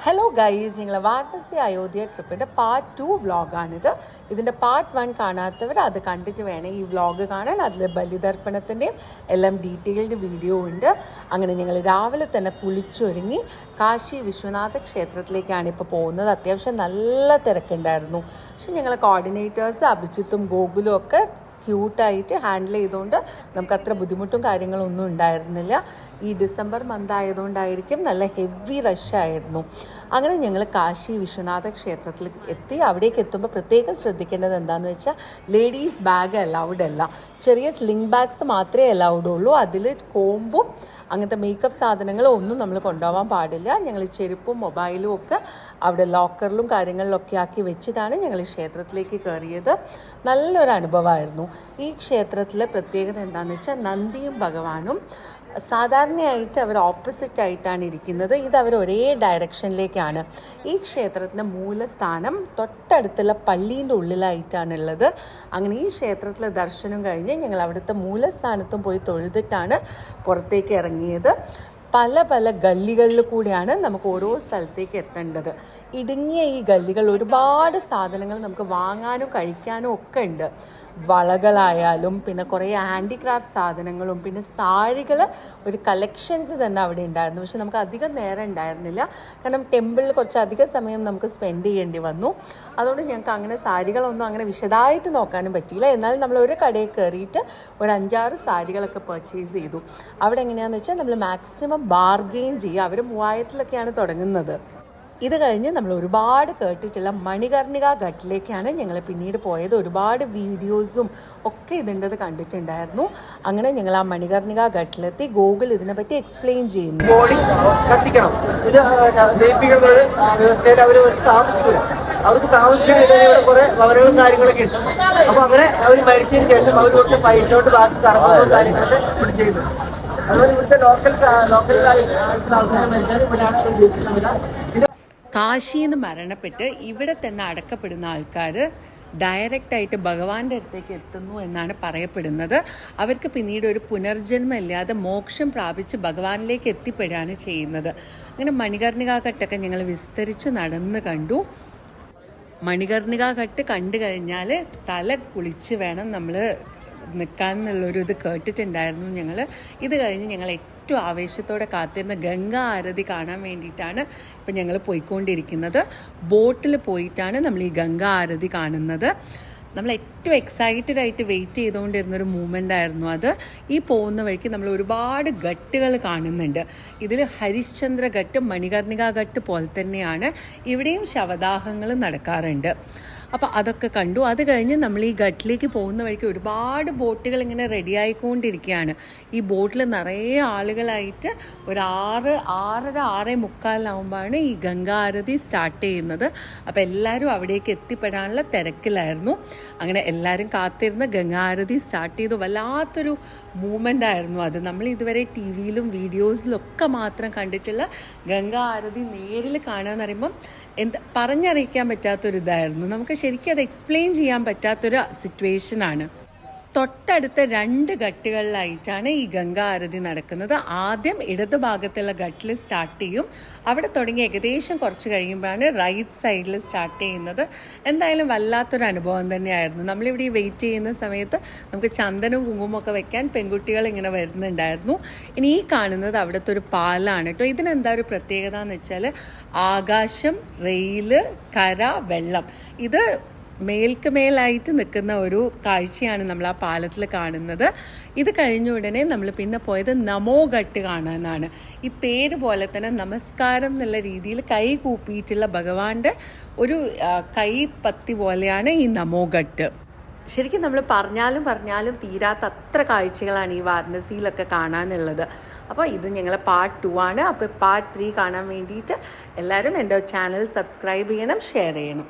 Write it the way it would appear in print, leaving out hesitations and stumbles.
Hello guys, ഞങ്ങൾ Varanasi Ayodhya ട്രിപ്പിൻ്റെ part 2 വ്ളോഗാണിത്. ഇതിൻ്റെ part 1 കാണാത്തവർ അത് കണ്ടിട്ട് വേണം ഈ വ്ളോഗ് കാണാൻ. അതിൽ ബലിതർപ്പണത്തിൻ്റെയും എല്ലാം ഡീറ്റെയിൽഡ് വീഡിയോ ഉണ്ട്. അങ്ങനെ ഞങ്ങൾ രാവിലെ തന്നെ കുളിച്ചൊരുങ്ങി കാശി വിശ്വനാഥ ക്ഷേത്രത്തിലേക്കാണ് ഇപ്പോൾ പോകുന്നത്. അത്യാവശ്യം നല്ല തിരക്കുണ്ടായിരുന്നു. പക്ഷെ ഞങ്ങൾ കോർഡിനേറ്റേഴ്സ് അഭിജിത്തും ഗോകുലും ഒക്കെ ക്യൂട്ടായിട്ട് ഹാൻഡിൽ ചെയ്തുകൊണ്ട് നമുക്ക് അത്ര ബുദ്ധിമുട്ടും കാര്യങ്ങളൊന്നും ഉണ്ടായിരുന്നില്ല. ഈ ഡിസംബർ മന്ത് ആയതുകൊണ്ടായിരിക്കും നല്ല ഹെവി റഷായിരുന്നു. അങ്ങനെ ഞങ്ങൾ കാശി വിശ്വനാഥ ക്ഷേത്രത്തിൽ എത്തി. അവിടേക്ക് എത്തുമ്പോൾ പ്രത്യേകം ശ്രദ്ധിക്കേണ്ടത് എന്താണെന്ന് വെച്ചാൽ ലേഡീസ് ബാഗ് അലൗഡ് അല്ല. ചെറിയ സ്ലിംഗ് ബാഗ്സ് മാത്രമേ അലൗഡ് ഉള്ളൂ. അതിൽ കോമ്പും അങ്ങനത്തെ മേക്കപ്പ് സാധനങ്ങളും ഒന്നും നമ്മൾ കൊണ്ടുപോകാൻ പാടില്ല. ഞങ്ങൾ ചെരുപ്പും മൊബൈലും ഒക്കെ അവിടെ ലോക്കറിലും കാര്യങ്ങളിലൊക്കെ ആക്കി വെച്ചിട്ടാണ് ഞങ്ങൾ ഈ ക്ഷേത്രത്തിലേക്ക് കയറിയത്. നല്ലൊരു അനുഭവമായിരുന്നു. ഈ ക്ഷേത്രത്തിലെ പ്രത്യേകത എന്താണെന്ന് വെച്ചാൽ നന്ദിയും ഭഗവാനും സാധാരണയായിട്ട് അവർ ഓപ്പോസിറ്റ് ആയിട്ടാണ് ഇരിക്കുന്നത്. ഇത് അവർ ഒരേ ഡയറക്ഷനിലേക്കാണ്. ഈ ക്ഷേത്രത്തിൻ്റെ മൂലസ്ഥാനം തൊട്ടടുത്തുള്ള പള്ളീൻ്റെ ഉള്ളിലായിട്ടാണുള്ളത്. അങ്ങനെ ഈ ക്ഷേത്രത്തിലെ ദർശനം കഴിഞ്ഞ് ഞങ്ങൾ അവിടുത്തെ മൂലസ്ഥാനത്തും പോയി തൊഴുതിട്ടാണ് പുറത്തേക്ക് ഇറങ്ങിയത്. പല പല ഗല്ലികളിൽ കൂടിയാണ് നമുക്ക് ഓരോ സ്ഥലത്തേക്ക് എത്തേണ്ടത്. ഇടുങ്ങിയ ഈ ഗല്ലികൾ ഒരുപാട് സാധനങ്ങൾ നമുക്ക് വാങ്ങാനും കഴിക്കാനും ഒക്കെ ഉണ്ട്. വളകളായാലും പിന്നെ കുറേ ഹാൻഡിക്രാഫ്റ്റ് സാധനങ്ങളും പിന്നെ സാരികൾ ഒരു കളക്ഷൻസ് തന്നെ അവിടെ ഉണ്ടായിരുന്നു. പക്ഷെ നമുക്ക് അധികം നേരം ഉണ്ടായിരുന്നില്ല. കാരണം ടെമ്പിളിൽ കുറച്ച് അധിക സമയം നമുക്ക് സ്പെൻഡ് ചെയ്യേണ്ടി വന്നു. അതുകൊണ്ട് ഞങ്ങൾക്ക് അങ്ങനെ സാരികളൊന്നും അങ്ങനെ വിശദമായിട്ട് നോക്കാനും പറ്റിയില്ല. എന്നാലും നമ്മൾ ഒരു കടയിൽ കയറിയിട്ട് ഒരു 5-6 സാരികളൊക്കെ പർച്ചേസ് ചെയ്തു. അവിടെ എങ്ങനെയാണെന്ന് വെച്ചാൽ നമ്മൾ മാക്സിമം ബാർഗെയിൻ ചെയ്യുക. അവർ 3000-ലൊക്കെയാണ് തുടങ്ങുന്നത്. ഇത് കഴിഞ്ഞ് നമ്മൾ ഒരുപാട് കേട്ടിട്ടുള്ള മണികർണിക ഘട്ടിലേക്കാണ് ഞങ്ങൾ പിന്നീട് പോയത്. ഒരുപാട് വീഡിയോസും ഒക്കെ ഇതിൻ്റെത് കണ്ടിട്ടുണ്ടായിരുന്നു. അങ്ങനെ ഞങ്ങൾ ആ മണികർണിക ഘട്ടിലെത്തി. ഗോകുൽ ഇതിനെപ്പറ്റി എക്സ്പ്ലെയിൻ ചെയ്യുന്നു. ബോഡി കത്തിക്കണം. ഇത് ദയിപ്പിക്കുന്ന ഒരു വ്യവസ്ഥയിൽ അവർ താമസിക്കില്ല. അവർക്ക് താമസിക്കാൻ ഇവിടെ കുറെ ഭവനങ്ങളും കാര്യങ്ങളൊക്കെ ഉണ്ട്. അപ്പോൾ അവർ മരിച്ചതിന് ശേഷം അവർ കൊടുത്ത പൈസ കൊണ്ട് ബാക്കി കർമ്മങ്ങളും കാര്യങ്ങളൊക്കെ ഇവിടെ ചെയ്യുന്നു. അതുപോലെ ഇവിടുത്തെ ലോക്കൽ ആൾക്കാരെ മരിച്ചാൽ ഇവിടെയാണ് ദയിപ്പിക്കുന്നത്. കാശിയിൽ നിന്ന് മരണപ്പെട്ട് ഇവിടെ തന്നെ അടക്കപ്പെടുന്ന ആൾക്കാർ ഡയറക്റ്റായിട്ട് ഭഗവാന്റെ അടുത്തേക്ക് എത്തുന്നു എന്നാണ് പറയപ്പെടുന്നത്. അവർക്ക് പിന്നീട് ഒരു പുനർജന്മം ഇല്ലാതെ മോക്ഷം പ്രാപിച്ച് ഭഗവാനിലേക്ക് എത്തിപ്പെടുകയാണ് ചെയ്യുന്നത്. അങ്ങനെ മണികർണിക ഘട്ടൊക്കെ ഞങ്ങൾ വിസ്തരിച്ച് നടന്ന് കണ്ടു. മണികർണിക ഘട്ട് കണ്ടു കഴിഞ്ഞാൽ തല കുളിച്ച് വേണം നമ്മൾ നിൽക്കാൻ എന്നുള്ളൊരു ഇത് കേട്ടിട്ടുണ്ടായിരുന്നു ഞങ്ങൾ. ഇത് കഴിഞ്ഞ് ഞങ്ങൾ ഏറ്റവും ആവേശത്തോടെ കാത്തിരുന്ന ഗംഗാ ആരതി കാണാൻ വേണ്ടിയിട്ടാണ് ഇപ്പം ഞങ്ങൾ പോയിക്കൊണ്ടിരിക്കുന്നത്. ബോട്ടിൽ പോയിട്ടാണ് നമ്മൾ ഈ ഗംഗാ ആരതി കാണുന്നത്. നമ്മൾ ഏറ്റവും എക്സൈറ്റഡ് ആയിട്ട് വെയിറ്റ് ചെയ്തുകൊണ്ടിരുന്നൊരു മൂമെൻ്റ് ആയിരുന്നു അത്. ഈ പോകുന്ന വഴിക്ക് നമ്മൾ ഒരുപാട് ഘട്ടുകൾ കാണുന്നുണ്ട്. ഇതിൽ ഹരിശ്ചന്ദ്ര ഘട്ട് മണികർണിക ഘട്ട് പോലെ തന്നെയാണ്. ഇവിടെയും ശവദാഹങ്ങൾ നടക്കാറുണ്ട്. അപ്പോൾ അതൊക്കെ കണ്ടു. അത് കഴിഞ്ഞ് നമ്മൾ ഈ ഘട്ടിലേക്ക് പോകുന്ന വഴിക്ക് ഒരുപാട് ബോട്ടുകൾ ഇങ്ങനെ റെഡി ആയിക്കൊണ്ടിരിക്കുകയാണ്. ഈ ബോട്ടിൽ നിറയെ ആളുകളായിട്ട് ഒരു 6:30-6:45 ഈ ഗംഗാ ആരതി സ്റ്റാർട്ട് ചെയ്യുന്നത്. അപ്പോൾ എല്ലാവരും അവിടേക്ക് എത്തിപ്പെടാനുള്ള തിരക്കിലായിരുന്നു. അങ്ങനെ എല്ലാവരും കാത്തിരുന്ന് ഗംഗാ ആരതി സ്റ്റാർട്ട് ചെയ്തു. വല്ലാത്തൊരു മൂമെൻ്റ് ആയിരുന്നു അത്. നമ്മൾ ഇതുവരെ ടി വിയിലും വീഡിയോസിലൊക്കെ മാത്രം കണ്ടിട്ടുള്ള ഗംഗാ ആരതി നേരിൽ കാണുകയെന്ന് പറയുമ്പം പറഞ്ഞറിയിക്കാൻ പറ്റാത്തൊരിതായിരുന്നു. നമുക്ക് ശരിക്കും അത് എക്സ്പ്ലെയിൻ ചെയ്യാൻ പറ്റാത്തൊരു സിറ്റുവേഷനാണ്. തൊട്ടടുത്ത 2 ഘട്ടുകളിലായിട്ടാണ് ഈ ഗംഗാ ആരതി നടക്കുന്നത്. ആദ്യം ഇടത് ഭാഗത്തുള്ള ഘട്ടിൽ സ്റ്റാർട്ട് ചെയ്യും. അവിടെ തുടങ്ങി ഏകദേശം കുറച്ച് കഴിയുമ്പോഴാണ് റൈറ്റ് സൈഡിൽ സ്റ്റാർട്ട് ചെയ്യുന്നത്. എന്തായാലും വല്ലാത്തൊരു അനുഭവം തന്നെയായിരുന്നു. നമ്മളിവിടെ വെയിറ്റ് ചെയ്യുന്ന സമയത്ത് നമുക്ക് ചന്ദനവും കുങ്കുമൊക്കെ വെക്കാൻ പെൺകുട്ടികൾ ഇങ്ങനെ വരുന്നുണ്ടായിരുന്നു. ഇനി ഈ കാണുന്നത് അവിടുത്തെ ഒരു പാലാണ് കേട്ടോ. ഇതിനെന്താ ഒരു പ്രത്യേകത എന്ന് വെച്ചാൽ ആകാശം, റെയില്, കര, വെള്ളം, ഇത് മേൽക്ക് മേലായിട്ട് നിൽക്കുന്ന ഒരു കാഴ്ചയാണ് നമ്മൾ ആ പാലത്തിൽ കാണുന്നത്. ഇത് കഴിഞ്ഞ ഉടനെ നമ്മൾ പിന്നെ പോയത് നമോ ഘട്ട് കാണാനാണ്. ഈ പേര് പോലെ തന്നെ നമസ്കാരം എന്നുള്ള രീതിയിൽ കൈ കൂപ്പിയിട്ടുള്ള ഭഗവാന്റെ ഒരു കൈപ്പത്തി പോലെയാണ് ഈ നമോ ഘട്ട്. ശരിക്കും നമ്മൾ പറഞ്ഞാലും തീരാത്ത അത്ര കാഴ്ചകളാണ് ഈ വാരണസിയിലൊക്കെ കാണാനുള്ളത്. അപ്പോൾ ഇത് ഞങ്ങളെ പാർട്ട് 2 ആണ്. അപ്പോൾ പാർട്ട് 3 കാണാൻ വേണ്ടിയിട്ട് എല്ലാവരും എൻ്റെ ചാനൽ സബ്സ്ക്രൈബ് ചെയ്യണം, ഷെയർ ചെയ്യണം.